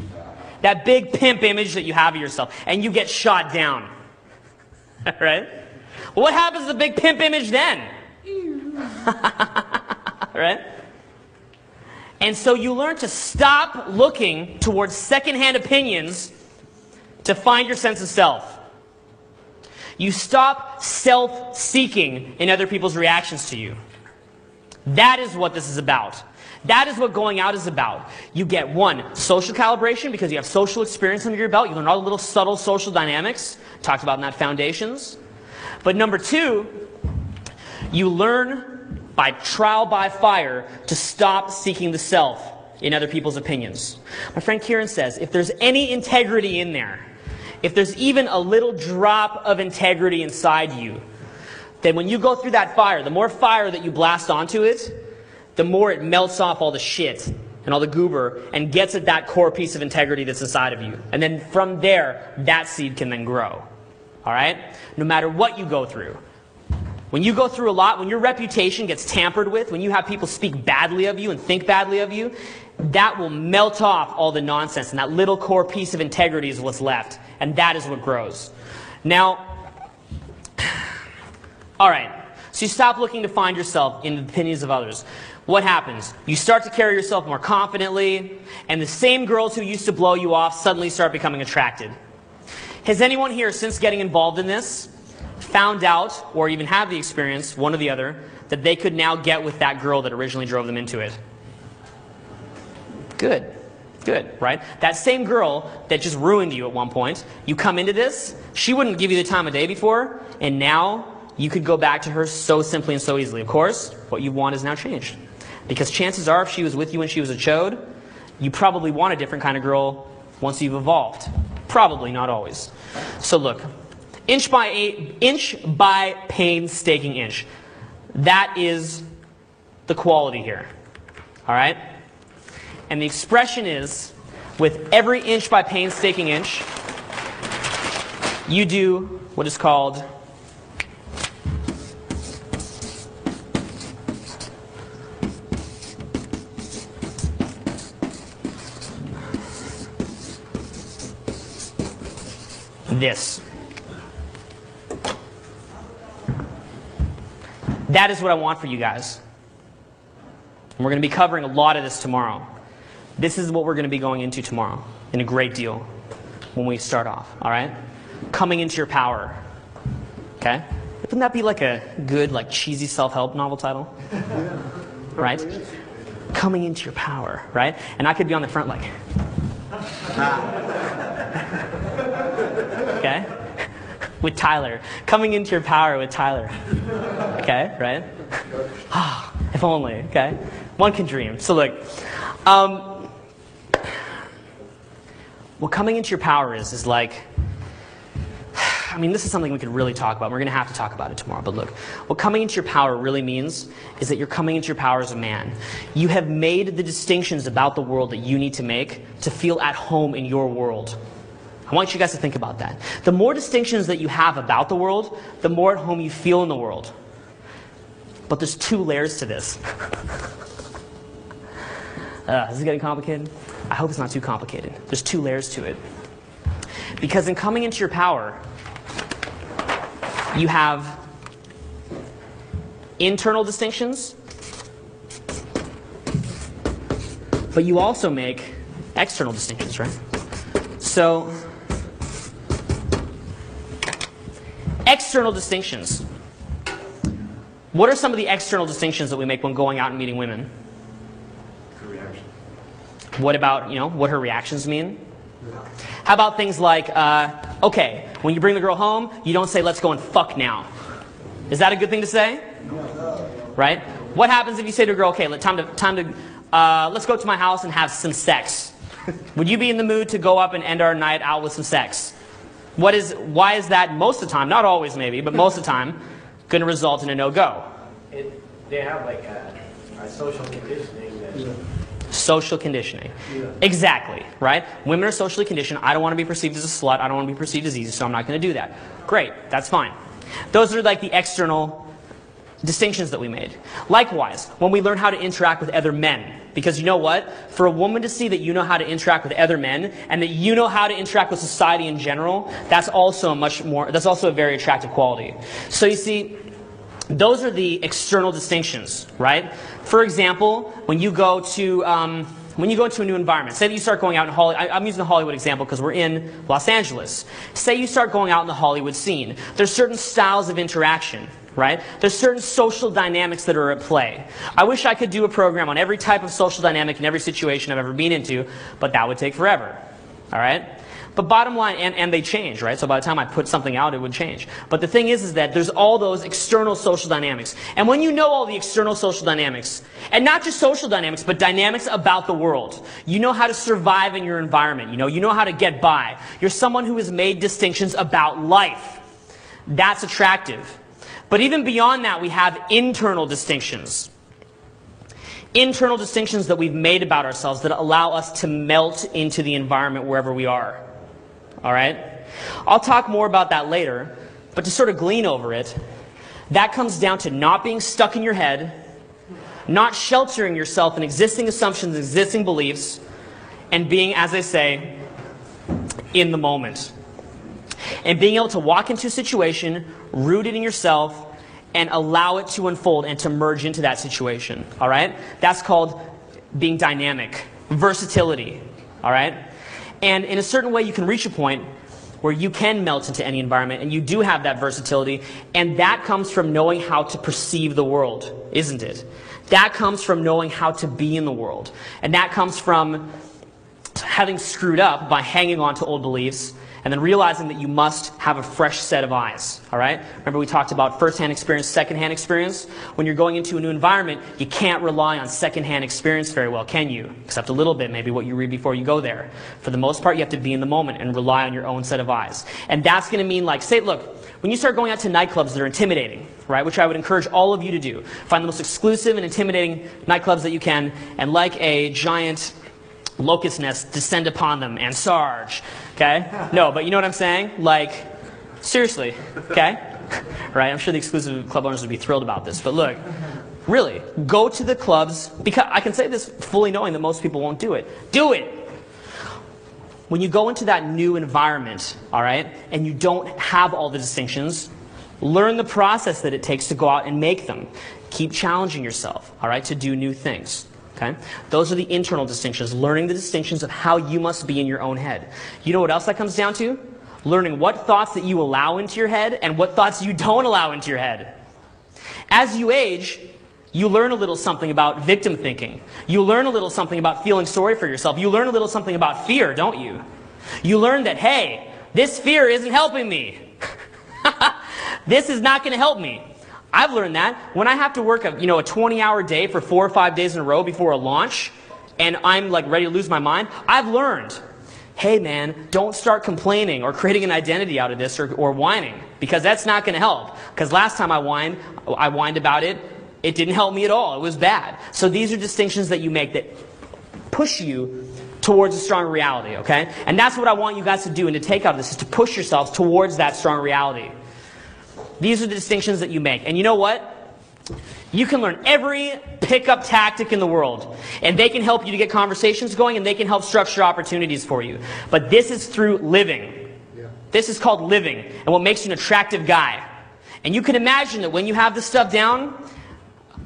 That big pimp image that you have of yourself. And you get shot down. Right? Well, what happens to the big pimp image then? Right? And so you learn to stop looking towards secondhand opinions to find your sense of self. You stop self-seeking in other people's reactions to you. That is what this is about. That is what going out is about. You get, one, social calibration because you have social experience under your belt. You learn all the little subtle social dynamics. Talked about in that Foundations. But number two, you learn by trial by fire to stop seeking the self in other people's opinions. My friend Kieran says, if there's any integrity in there, if there's even a little drop of integrity inside you, then when you go through that fire, the more fire that you blast onto it, the more it melts off all the shit and all the goober and gets at that core piece of integrity that's inside of you. And then from there, that seed can then grow. All right? No matter what you go through. When you go through a lot, when your reputation gets tampered with, when you have people speak badly of you and think badly of you, that will melt off all the nonsense, and that little core piece of integrity is what's left, and that is what grows. Now, all right, so you stop looking to find yourself in the opinions of others. What happens? You start to carry yourself more confidently, and the same girls who used to blow you off suddenly start becoming attracted. Has anyone here, since getting involved in this, found out, or even had the experience, one or the other, that they could now get with that girl that originally drove them into it? Good. Good, right? That same girl that just ruined you at one point, you come into this, she wouldn't give you the time of day before, and now you could go back to her so simply and so easily. Of course, what you want is now changed. Because chances are, if she was with you when she was a chode, you probably want a different kind of girl once you've evolved. Probably, not always. So look, inch by painstaking inch. That is the quality here. All right? And the expression is, with every inch by painstaking inch, you do what is called this. That is what I want for you guys. And we're going to be covering a lot of this tomorrow. This is what we're going to be going into tomorrow in a great deal when we start off, all right? Coming into your power, okay? Wouldn't that be like a good, like cheesy self-help novel title? Yeah. Right? Coming into your power, right? And I could be on the front like, okay? With Tyler. Coming into your power with Tyler. Okay, right? If only, okay? One can dream. So look, what coming into your power is like, I mean, this is something we could really talk about. We're going to have to talk about it tomorrow. But look, what coming into your power really means is that you're coming into your power as a man. You have made the distinctions about the world that you need to make to feel at home in your world. I want you guys to think about that. The more distinctions that you have about the world, the more at home you feel in the world. But there's two layers to this. Is it getting complicated? I hope it's not too complicated. There's two layers to it. Because in coming into your power, you have internal distinctions, but you also make external distinctions, right? So, external distinctions. What are some of the external distinctions that we make when going out and meeting women? Her reaction. What about, what her reactions mean? How about things like, okay, when you bring the girl home, you don't say, let's go and fuck now. Is that a good thing to say? Right? What happens if you say to a girl, okay, let's go to my house and have some sex? Would you be in the mood to go up and end our night out with some sex? Why is that most of the time, not always maybe, but most of the time, going to result in a no-go? They have like a social conditioning that... Social conditioning. Yeah. Exactly, right? Women are socially conditioned. I don't want to be perceived as a slut. I don't want to be perceived as easy, so I'm not going to do that. Great, that's fine. Those are like the external distinctions that we made. Likewise, when we learn how to interact with other men, because you know what? For a woman to see that you know how to interact with other men and that you know how to interact with society in general, that's also a very attractive quality. So you see, those are the external distinctions, right? For example, when you go into a new environment, say that you start going out in Hollywood. I'm using the Hollywood example because we're in Los Angeles. Say you start going out in the Hollywood scene. There's certain styles of interaction, right? There's certain social dynamics that are at play. I wish I could do a program on every type of social dynamic in every situation I've ever been into, but that would take forever. all right? But bottom line, and they change, right? So by the time I put something out, it would change. But the thing is that there's all those external social dynamics. And when you know all the external social dynamics, and not just social dynamics, but dynamics about the world, you know how to survive in your environment, you know how to get by. You're someone who has made distinctions about life. That's attractive. But even beyond that, we have internal distinctions. Internal distinctions that we've made about ourselves that allow us to melt into the environment wherever we are. All right? I'll talk more about that later, but to sort of glean over it, that comes down to not being stuck in your head, not sheltering yourself in existing assumptions, existing beliefs, and being, as I say, in the moment. And being able to walk into a situation, rooted in yourself, and allow it to unfold and to merge into that situation. All right? That's called being dynamic, versatility. All right? And in a certain way, you can reach a point where you can melt into any environment, and you do have that versatility, and that comes from knowing how to perceive the world, isn't it? That comes from knowing how to be in the world. And that comes from having screwed up by hanging on to old beliefs, and then realizing that you must have a fresh set of eyes, all right? Remember we talked about first-hand experience, second-hand experience? When you're going into a new environment, you can't rely on second-hand experience very well, can you? Except a little bit, maybe what you read before you go there. For the most part, you have to be in the moment and rely on your own set of eyes. And that's going to mean, like, say, look, when you start going out to nightclubs that are intimidating, right, which I would encourage all of you to do, find the most exclusive and intimidating nightclubs that you can, and like a giant locust nest, descend upon them and Sarge, okay? No, but you know what I'm saying? Like, seriously, okay? Right? I'm sure the exclusive club owners would be thrilled about this, but look, really, go to the clubs, because I can say this fully knowing that most people won't do it. Do it! When you go into that new environment, all right, and you don't have all the distinctions, learn the process that it takes to go out and make them. Keep challenging yourself, all right, to do new things. Okay? Those are the internal distinctions, learning the distinctions of how you must be in your own head. You know what else that comes down to? Learning what thoughts that you allow into your head and what thoughts you don't allow into your head. As you age, you learn a little something about victim thinking. You learn a little something about feeling sorry for yourself. You learn a little something about fear, don't you? You learn that, hey, this fear isn't helping me. This is not going to help me. I've learned that when I have to work a 20-hour day for 4 or 5 days in a row before a launch, and I'm like ready to lose my mind, I've learned, hey man, don't start complaining or creating an identity out of this or whining, because that's not going to help. Because last time I whined about it, it didn't help me at all. It was bad. So these are distinctions that you make that push you towards a strong reality, okay? And that's what I want you guys to do and to take out of this, is to push yourselves towards that strong reality. These are the distinctions that you make. And you know what? You can learn every pickup tactic in the world. And they can help you to get conversations going, and they can help structure opportunities for you. But this is through living. Yeah. This is called living, and what makes you an attractive guy. And you can imagine that when you have this stuff down,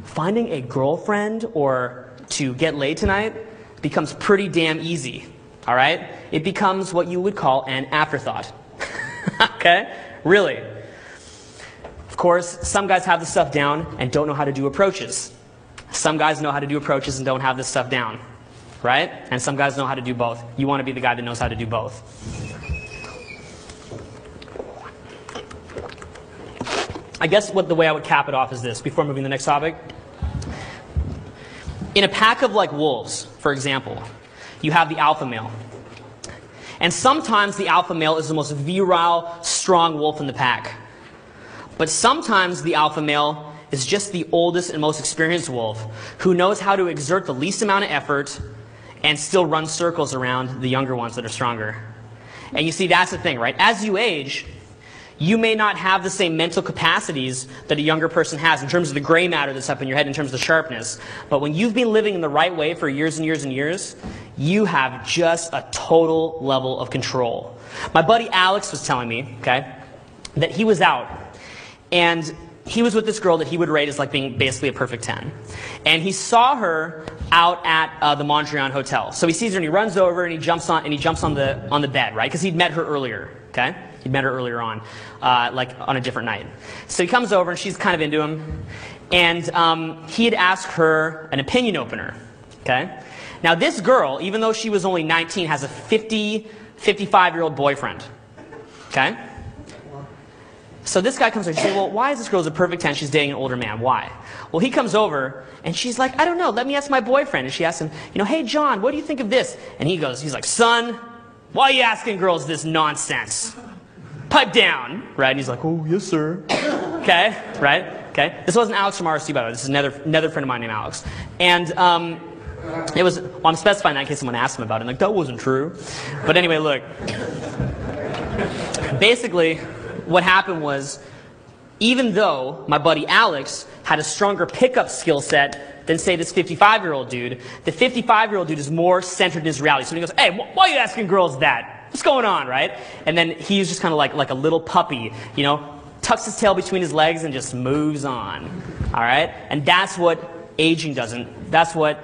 finding a girlfriend or to get laid tonight becomes pretty damn easy. All right? It becomes what you would call an afterthought. Okay? Really. Of course, some guys have this stuff down and don't know how to do approaches. Some guys know how to do approaches and don't have this stuff down. Right? And some guys know how to do both. You want to be the guy that knows how to do both. I guess the way I would cap it off is this, before moving to the next topic. In a pack of like wolves, for example, you have the alpha male. And sometimes the alpha male is the most virile, strong wolf in the pack. But sometimes the alpha male is just the oldest and most experienced wolf who knows how to exert the least amount of effort and still run circles around the younger ones that are stronger. And you see, that's the thing, right? As you age, you may not have the same mental capacities that a younger person has in terms of the gray matter that's up in your head, in terms of the sharpness. But when you've been living in the right way for years and years and years, you have just a total level of control. My buddy Alex was telling me, okay, that he was out. And he was with this girl that he would rate as like being basically a perfect 10. And he saw her out at the Mondrian Hotel. So he sees her and he runs over and he jumps on the bed, right? Because he'd met her earlier, okay? He'd met her earlier on, like on a different night. So he comes over and she's kind of into him. And he had asked her an opinion opener, okay? Now this girl, even though she was only 19, has a 50 55-year-old boyfriend. Okay? So this guy comes over and says, well, why is this girl's a perfect 10? She's dating an older man. Why? Well, he comes over and she's like, I don't know. Let me ask my boyfriend. And she asks him, hey, John, what do you think of this? And he's like, son, why are you asking girls this nonsense? Pipe down. Right? And he's like, oh, yes, sir. Okay? Right? Okay? This wasn't Alex from RSC, by the way. This is another friend of mine named Alex. And it was, well, I'm specifying that in case someone asked him about it. I'm like, that wasn't true. But anyway, look. Basically, what happened was, even though my buddy Alex had a stronger pickup skill set than, say, this 55-year-old dude, the 55-year-old dude is more centered in his reality. So he goes, hey, why are you asking girls that? What's going on, right? And then he's just kind of like a little puppy, tucks his tail between his legs and just moves on, all right? And that's what aging doesn't. That's what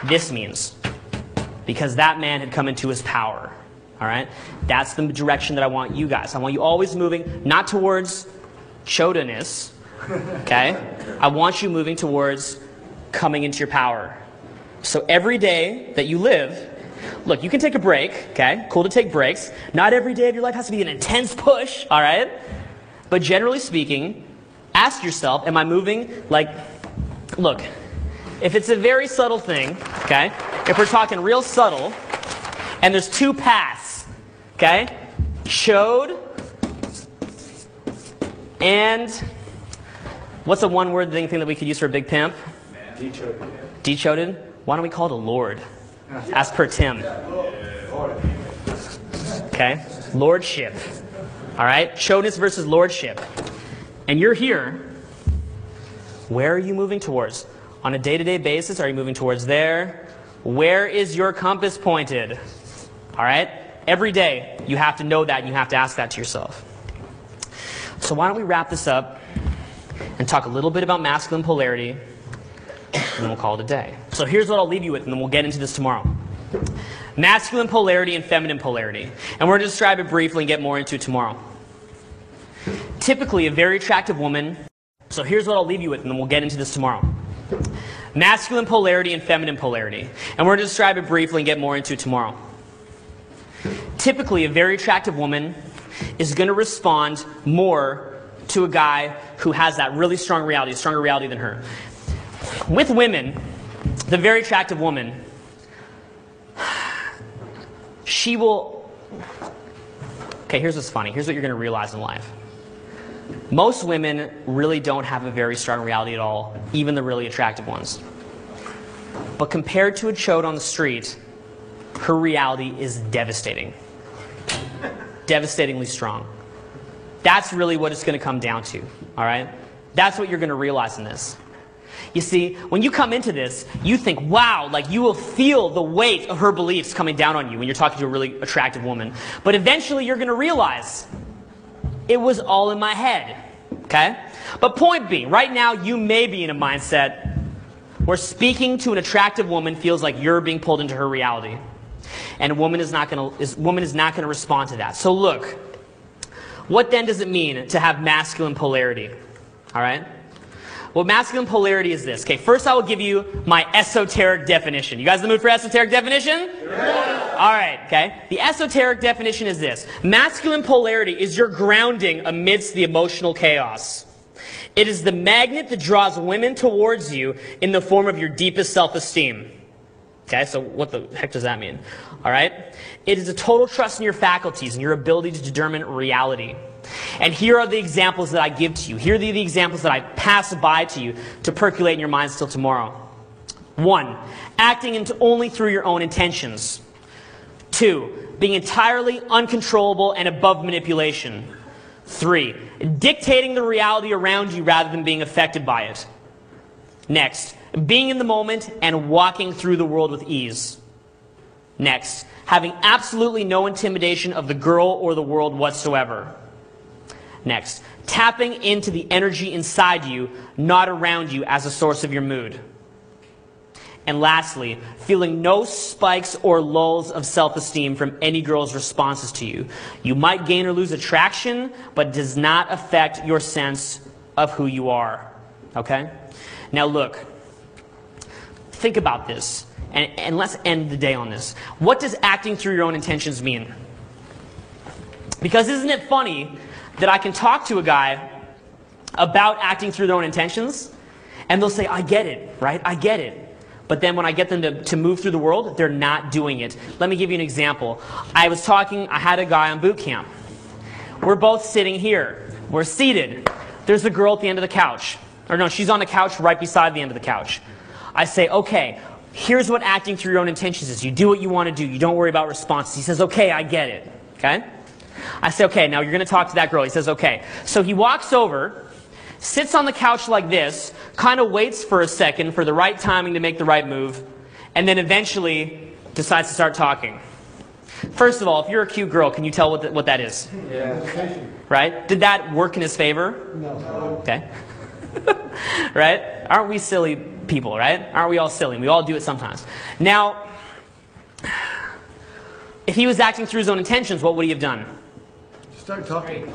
this means. Because that man had come into his power. All right? That's the direction that I want you guys. I want you always moving, not towards choda-ness, okay? I want you moving towards coming into your power. So every day that you live, look, you can take a break, okay? Cool to take breaks. Not every day of your life has to be an intense push, all right? But generally speaking, ask yourself, am I moving like, look, if it's a very subtle thing, okay? If we're talking real subtle, and there's two paths, okay? Chode and what's a one-word thing that we could use for a big pimp? Dechoded. Dechoded? Why don't we call it a lord? As per Tim. Okay? Lordship. All right? Chodness versus lordship. And you're here. Where are you moving towards? On a day-to-day basis, are you moving towards there? Where is your compass pointed? All right? Every day, you have to know that, and you have to ask that to yourself. So why don't we wrap this up and talk a little bit about masculine polarity, and then we'll call it a day. So here's what I'll leave you with, and then we'll get into this tomorrow. Masculine polarity and feminine polarity. And we're going to describe it briefly and get more into it tomorrow. Typically, a very attractive woman... So here's what I'll leave you with, and then we'll get into this tomorrow. Masculine polarity and feminine polarity. And we're going to describe it briefly and get more into it tomorrow. Typically, a very attractive woman is going to respond more to a guy who has that really strong reality, a stronger reality than her. With women, the very attractive woman, she will... Okay, here's what's funny. Here's what you're going to realize in life. Most women really don't have a very strong reality at all, even the really attractive ones. But compared to a chode on the street, her reality is devastating. Devastatingly strong. That's really what it's going to come down to, all right? That's what you're going to realize in this. You see, when you come into this, you think, wow, like you will feel the weight of her beliefs coming down on you when you're talking to a really attractive woman. But eventually you're going to realize it was all in my head, okay? But point being, right now you may be in a mindset where speaking to an attractive woman feels like you're being pulled into her reality. And a woman is not going to respond to that. So look, what then does it mean to have masculine polarity? All right? Well, masculine polarity is this. Okay, first I will give you my esoteric definition. You guys in the mood for esoteric definition? Yeah. All right, okay. The esoteric definition is this. Masculine polarity is your grounding amidst the emotional chaos. It is the magnet that draws women towards you in the form of your deepest self-esteem. Okay, so what the heck does that mean? All right? It is a total trust in your faculties and your ability to determine reality. And here are the examples that I give to you. Here are the examples that I pass by to you to percolate in your minds till tomorrow. 1, acting only through your own intentions. 2, being entirely uncontrollable and above manipulation. 3, dictating the reality around you rather than being affected by it. Next, being in the moment and walking through the world with ease. Next, having absolutely no intimidation of the girl or the world whatsoever. Next, tapping into the energy inside you, not around you, as a source of your mood. And lastly, feeling no spikes or lulls of self-esteem from any girl's responses to you. You might gain or lose attraction, but it does not affect your sense of who you are. Okay? Now look, think about this. and let's end the day on this. What does acting through your own intentions mean? Because isn't it funny that I can talk to a guy about acting through their own intentions, and they'll say, I get it, right? I get it. But then when I get them to move through the world, they're not doing it. Let me give you an example. I had a guy on boot camp. We're both sitting here. We're seated. There's a girl at the end of the couch. Or no, she's on the couch right beside the end of the couch. I say, okay, here's what acting through your own intentions is. You do what you want to do. You don't worry about responses. He says, okay, I get it. Okay? I say, okay, now you're going to talk to that girl. He says, okay. So he walks over, sits on the couch like this, kind of waits for a second for the right timing to make the right move, and then eventually decides to start talking. First of all, if you're a cute girl, can you tell what that is? Yeah. Right? Did that work in his favor? No. Okay. Right? Aren't we silly people, right? Aren't we all silly? We all do it sometimes. Now, if he was acting through his own intentions, what would he have done? Start talking.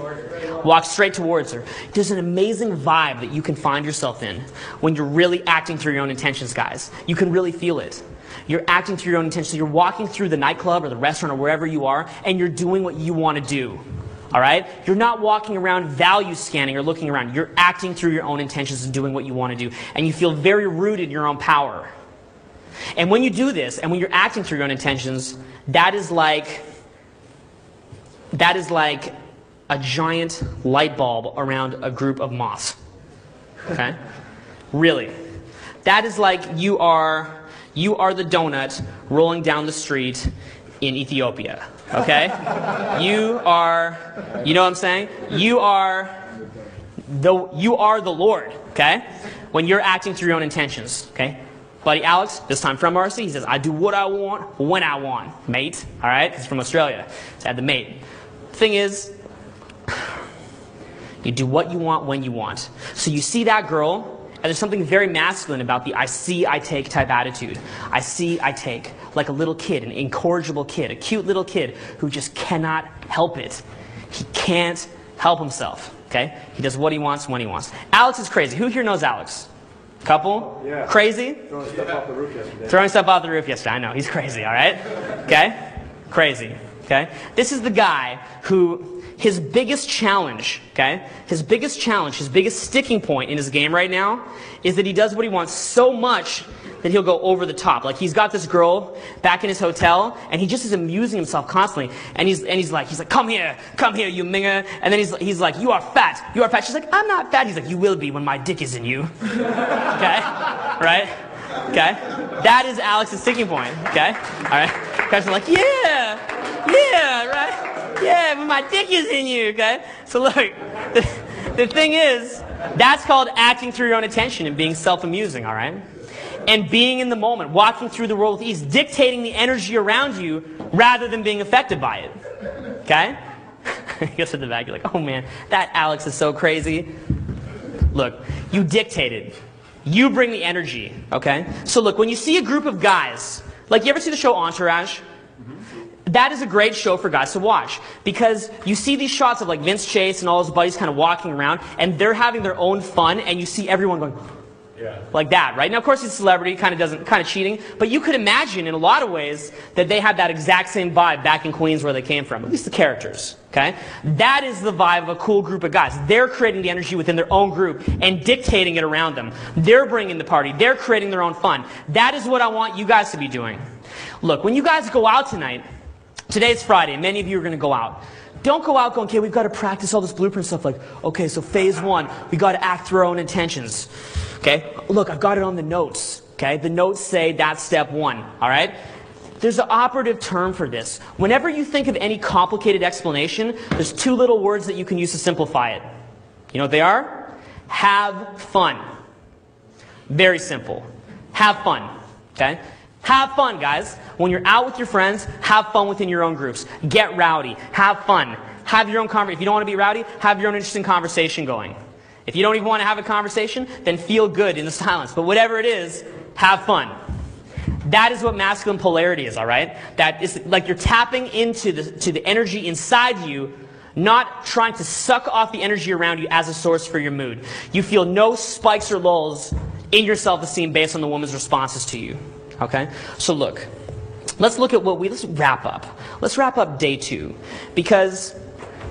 Walk straight towards her. There's an amazing vibe that you can find yourself in when you're really acting through your own intentions, guys. You can really feel it. You're acting through your own intentions. So you're walking through the nightclub or the restaurant or wherever you are, and you're doing what you want to do. All right? You're not walking around value scanning or looking around. You're acting through your own intentions and doing what you want to do. And you feel very rooted in your own power. And when you do this, and when you're acting through your own intentions, that is like a giant light bulb around a group of moths. Okay? Really. That is like you are the donut rolling down the street in Ethiopia. Okay? You know what I'm saying? You are the Lord. Okay? When you're acting through your own intentions. Okay? Buddy Alex, this time from RC, he says, I do what I want, when I want, mate. All right? He's from Australia. So I had the mate. Thing is, you do what you want when you want. So you see that girl, and there's something very masculine about the I see, I take type attitude. I see, I take. Like a little kid, an incorrigible kid, a cute little kid who just cannot help it. He can't help himself. Okay? He does what he wants when he wants. Alex is crazy. Who here knows Alex? Couple? Yeah. Crazy? Throwing stuff off the roof yesterday. Throwing stuff off the roof yesterday. I know. He's crazy, all right? Okay? Crazy. Okay? This is the guy who, his biggest challenge, okay? His biggest sticking point in his game right now is that he does what he wants so much that he'll go over the top. Like he's got this girl back in his hotel, and he just is amusing himself constantly. And he's like, come here, you minger. And then he's like, you are fat. She's like, I'm not fat. He's like, you will be when my dick is in you. Okay? Right? Okay? That is Alex's sticking point. Okay? All right? Guys are like, yeah, right? Yeah, when my dick is in you. Okay? So look, the thing is, that's called acting through your own attention and being self-amusing. All right? And being in the moment, walking through the world with ease, dictating the energy around you rather than being affected by it. Okay? You guys at the back, you're like, oh man, that Alex is so crazy. Look, you dictate it. You bring the energy, okay? So look, when you see a group of guys, like you ever see the show Entourage? That is a great show for guys to watch because you see these shots of like Vince Chase and all his buddies kind of walking around and they're having their own fun and you see everyone going, like that, right? Now, of course, he's a celebrity, kind of cheating, but you could imagine in a lot of ways that they had that exact same vibe back in Queens where they came from, at least the characters, okay? That is the vibe of a cool group of guys. They're creating the energy within their own group and dictating it around them. They're bringing the party. They're creating their own fun. That is what I want you guys to be doing. Look, when you guys go out tonight, today's Friday, many of you are going to go out. Don't go out going, okay, we've got to practice all this blueprint stuff like, okay, so phase 1, we got to act through our own intentions. Okay, look, I've got it on the notes. Okay, the notes say that's step 1. All right, there's an operative term for this. Whenever you think of any complicated explanation, there's 2 little words that you can use to simplify it. You know what they are? Have fun. Very simple. Have fun. Okay, have fun, guys. When you're out with your friends, have fun within your own groups. Get rowdy. Have fun. Have your own conversation. If you don't want to be rowdy, have your own interesting conversation going. If you don't even want to have a conversation, then feel good in the silence. But whatever it is, have fun. That is what masculine polarity is, all right? That is like you're tapping into the energy inside you, not trying to suck off the energy around you as a source for your mood. You feel no spikes or lulls in your self-esteem based on the woman's responses to you. Okay? So look, let's wrap up. Let's wrap up day 2. Because,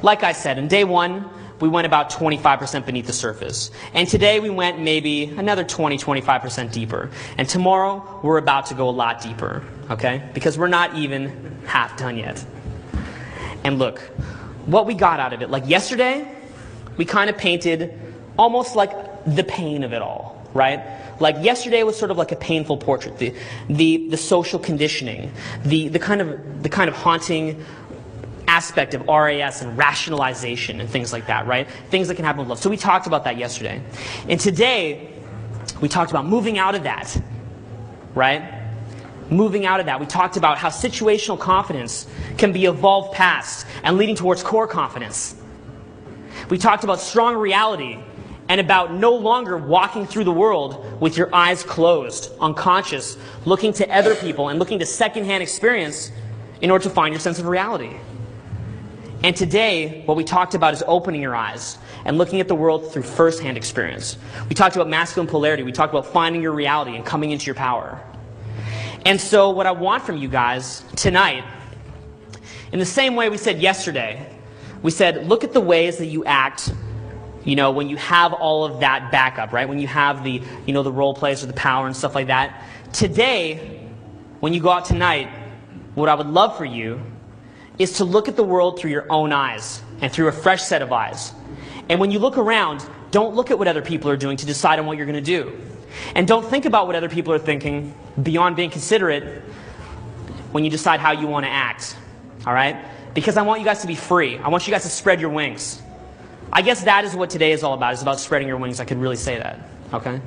like I said, in day 1, we went about 25% beneath the surface. And today we went maybe another 20-25% deeper. And tomorrow we're about to go a lot deeper, okay? Because we're not even half done yet. And look, what we got out of it, like yesterday, we kind of painted almost like the pain of it all, right? Like yesterday was sort of like a painful portrait, the social conditioning, the kind of haunting aspect of RAS and rationalization and things like that, right? Things that can happen with love. So we talked about that yesterday. And today, we talked about moving out of that, right? Moving out of that. We talked about how situational confidence can be evolved past and leading towards core confidence. We talked about strong reality and about no longer walking through the world with your eyes closed, unconscious, looking to other people and looking to secondhand experience in order to find your sense of reality. And today, what we talked about is opening your eyes and looking at the world through first-hand experience. We talked about masculine polarity. We talked about finding your reality and coming into your power. And so what I want from you guys tonight, in the same way we said yesterday, we said, look at the ways that you act, when you have all of that backup, right? When you have the role plays or the power and stuff like that. Today, when you go out tonight, what I would love for you is to look at the world through your own eyes and through a fresh set of eyes. And when you look around, don't look at what other people are doing to decide on what you're going to do. And don't think about what other people are thinking beyond being considerate when you decide how you want to act. All right? Because I want you guys to be free. I want you guys to spread your wings. I guess that is what today is all about. It's about spreading your wings. I could really say that. Okay?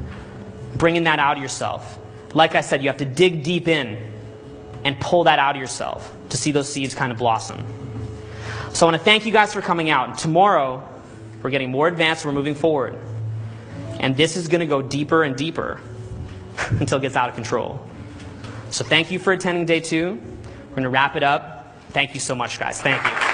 Bringing that out of yourself. Like I said, you have to dig deep in and pull that out of yourself to see those seeds kind of blossom. So I want to thank you guys for coming out. And tomorrow, we're getting more advanced. We're moving forward. And this is going to go deeper and deeper until it gets out of control. So thank you for attending day 2. We're going to wrap it up. Thank you so much, guys. Thank you.